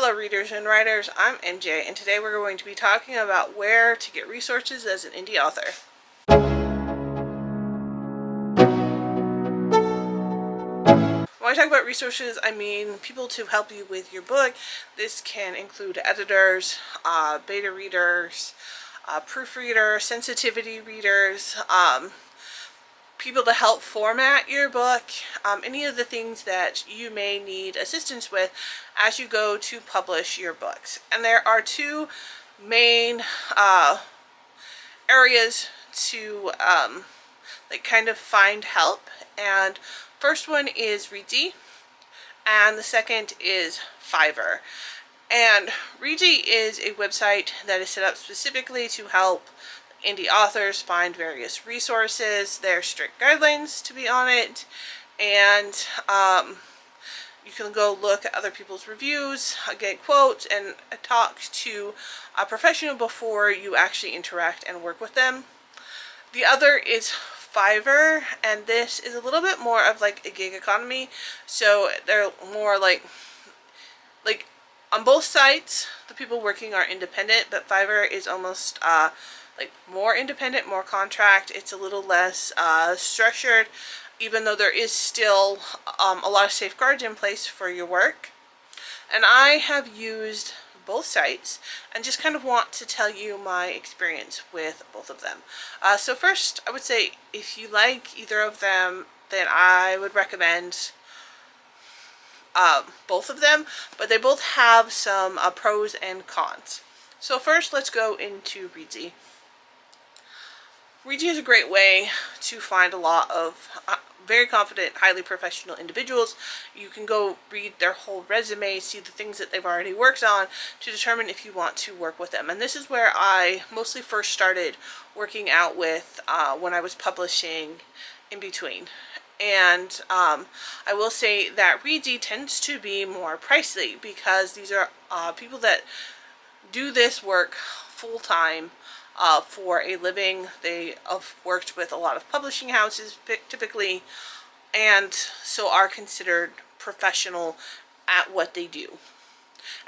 Hello readers and writers, I'm MJ, and today we're going to be talking about where to get resources as an indie author. When I talk about resources, I mean people to help you with your book. This can include editors, beta readers, proofreaders, sensitivity readers, people to help format your book, any of the things that you may need assistance with as you go to publish your books. And there are two main areas to kind of find help. And first one is Reedsy, and the second is Fiverr. And Reedsy is a website that is set up specifically to help indie authors find various resources. There are strict guidelines to be on it, and you can go look at other people's reviews, get quotes, and talk to a professional before you actually interact and work with them. The other is Fiverr, and this is a little bit more of like a gig economy, so they're more like on both sites the people working are independent, but Fiverr is almost more independent, more contract. It's a little less structured, even though there is still a lot of safeguards in place for your work. And I have used both sites and just kind of want to tell you my experience with both of them. So first, I would say if you like either of them, then I would recommend both of them, but they both have some pros and cons. So first, let's go into Reedsy. Reedsy is a great way to find a lot of very confident, highly professional individuals. You can go read their whole resume, see the things that they've already worked on to determine if you want to work with them. And this is where I mostly first started working out with when I was publishing in between. And I will say that Reedsy tends to be more pricey because these are people that do this work full-time for a living. They have worked with a lot of publishing houses typically, and so are considered professional at what they do.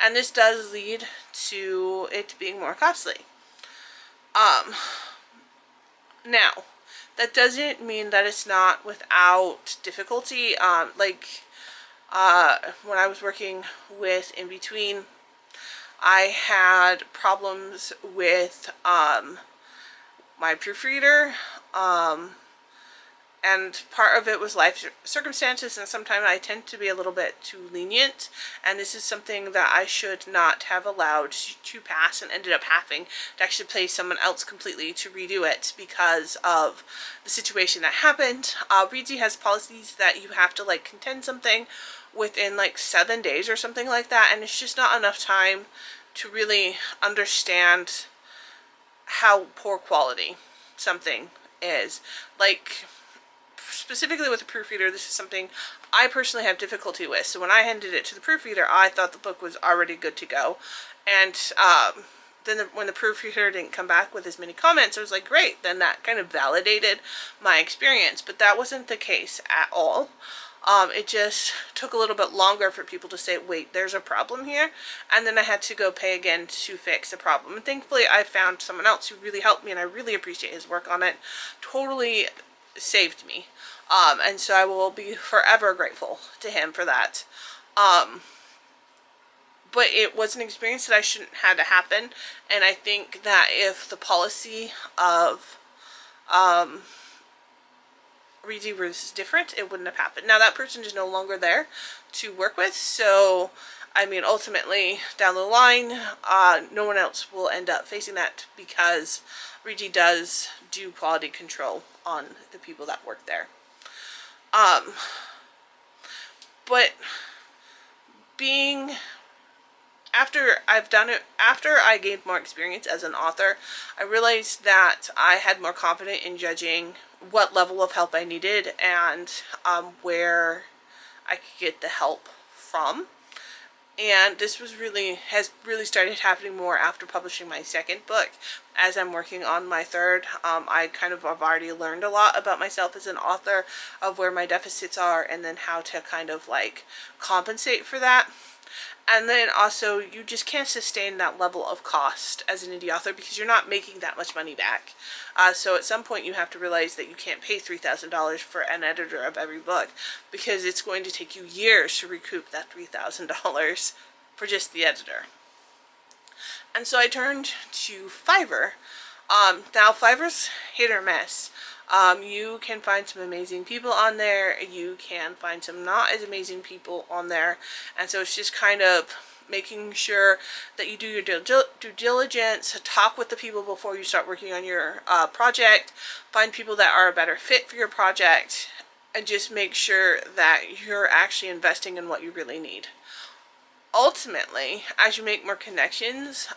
And this does lead to it being more costly. Now, that doesn't mean that it's not without difficulty. When I was working with In Between, I had problems with my proofreader, and part of it was life circumstances, and sometimes I tend to be a little bit too lenient, and this is something that I should not have allowed to pass, and ended up having to actually pay someone else completely to redo it because of the situation that happened. Reedsy has policies that you have to contend something within 7 days or something like that, and it's just not enough time to really understand how poor quality something is. Specifically with a proofreader, this is something I personally have difficulty with. So when I handed it to the proofreader, I thought the book was already good to go. And then when the proofreader didn't come back with as many comments, I was like, great, then that kind of validated my experience. But that wasn't the case at all. It just took a little bit longer for people to say, wait, there's a problem here. And then I had to go pay again to fix the problem. And thankfully, I found someone else who really helped me, and I really appreciate his work on it. Totally saved me. And so I will be forever grateful to him for that. But it was an experience that I shouldn't have to happen. And I think that if the policy of Reedsy was different, it wouldn't have happened. Now that person is no longer there to work with, so I mean ultimately down the line no one else will end up facing that because Reedsy does do quality control on the people that work there. But after I gained more experience as an author, I realized that I had more confidence in judging what level of help I needed and where I could get the help from. And this has really started happening more after publishing my second book. As I'm working on my third, I kind of have already learned a lot about myself as an author, of where my deficits are, and then how to kind of compensate for that. And then also, you just can't sustain that level of cost as an indie author because you're not making that much money back. So at some point you have to realize that you can't pay $3,000 for an editor of every book, because it's going to take you years to recoup that $3,000 for just the editor. And so I turned to Fiverr. Now Fiverr's hit or miss. You can find some amazing people on there. You can find some not as amazing people on there. And so it's just kind of making sure that you do your due diligence, talk with the people before you start working on your project, find people that are a better fit for your project, and just make sure that you're actually investing in what you really need. Ultimately, as you make more connections,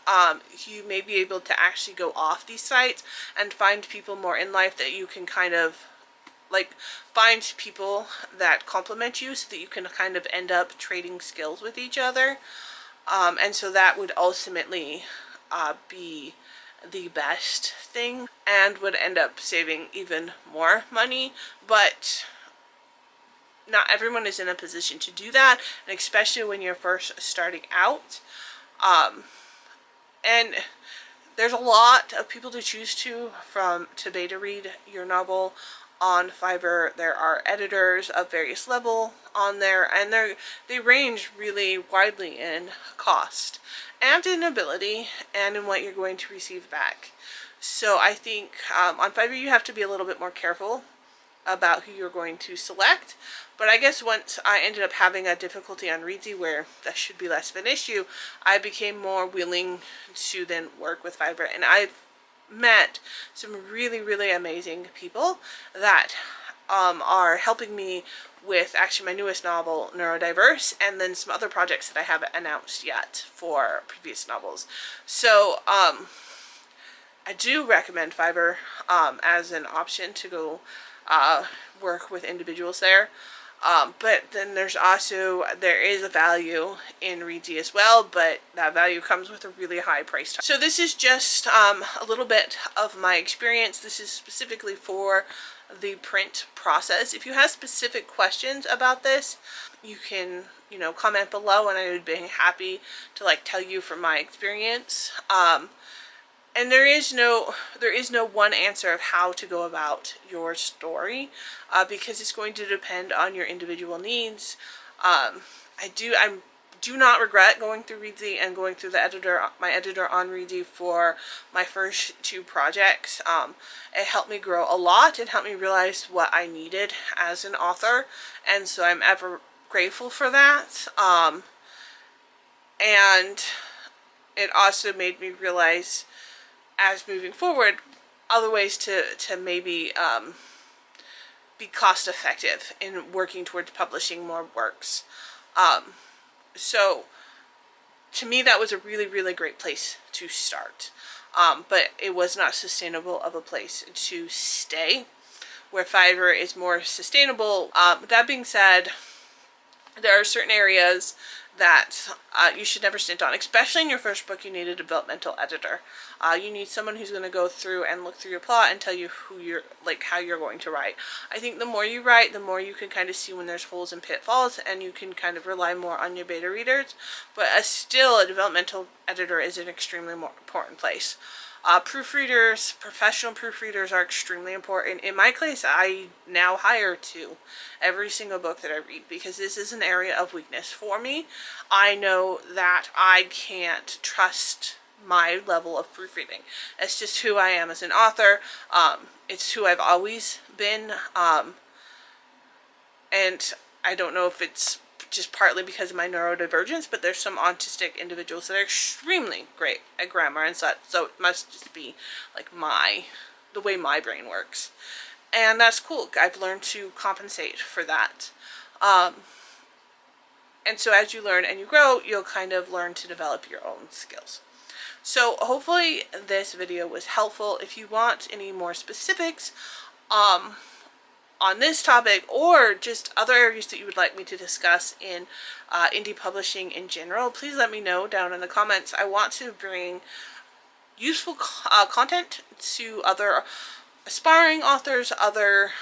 you may be able to actually go off these sites and find people more in life that you can kind of like find people that complement you, so that you can kind of end up trading skills with each other. And so that would ultimately be the best thing and would end up saving even more money. But not everyone is in a position to do that, and especially when you're first starting out. And there's a lot of people to choose to beta read your novel on Fiverr. There are editors of various level on there, and they range really widely in cost and in ability and in what you're going to receive back. So I think on Fiverr you have to be a little bit more careful about who you're going to select. But I guess once I ended up having a difficulty on Reedsy where that should be less of an issue, I became more willing to then work with Fiverr. And I've met some really, really amazing people that are helping me with actually my newest novel, Neurodiverse, and then some other projects that I haven't announced yet for previous novels. So I do recommend Fiverr as an option to go work with individuals there. But then there is a value in Reedsy as well, but that value comes with a really high price tag. So this is just a little bit of my experience. This is specifically for the print process. If you have specific questions about this, you can, comment below, and I would be happy to tell you from my experience. And there is no one answer of how to go about your story, because it's going to depend on your individual needs. I do not regret going through Reedsy and going through my editor on Reedsy for my first 2 projects. It helped me grow a lot. It helped me realize what I needed as an author, and so I'm ever grateful for that. And it also made me realize, as moving forward, other ways to maybe be cost effective in working towards publishing more works. So to me that was a really, really great place to start, but it was not sustainable of a place to stay, where Fiverr is more sustainable. That being said, there are certain areas that you should never stint on. Especially in your first book, you need a developmental editor. You need someone who's going to go through and look through your plot and tell you how you're going to write. I think the more you write, the more you can kind of see when there's holes and pitfalls, and you can kind of rely more on your beta readers. But still, a developmental editor is an extremely more important place. Proofreaders, professional proofreaders are extremely important. In my case, I now hire 2 every single book that I read, because this is an area of weakness for me. I know that I can't trust my level of proofreading. It's just who I am as an author. It's who I've always been. And I don't know if it's just partly because of my neurodivergence, but there's some autistic individuals that are extremely great at grammar and such, so it must just be the way my brain works. And that's cool. I've learned to compensate for that. And so as you learn and you grow, you'll kind of learn to develop your own skills. So hopefully this video was helpful. If you want any more specifics on this topic, or just other areas that you would like me to discuss in indie publishing in general, please let me know down in the comments. I want to bring useful content to other aspiring authors, other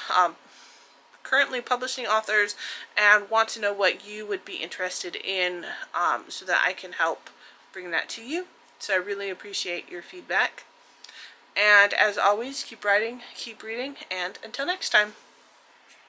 currently publishing authors and want to know what you would be interested in, so that I can help bring that to you. So I really appreciate your feedback. And as always, keep writing, keep reading, and until next time.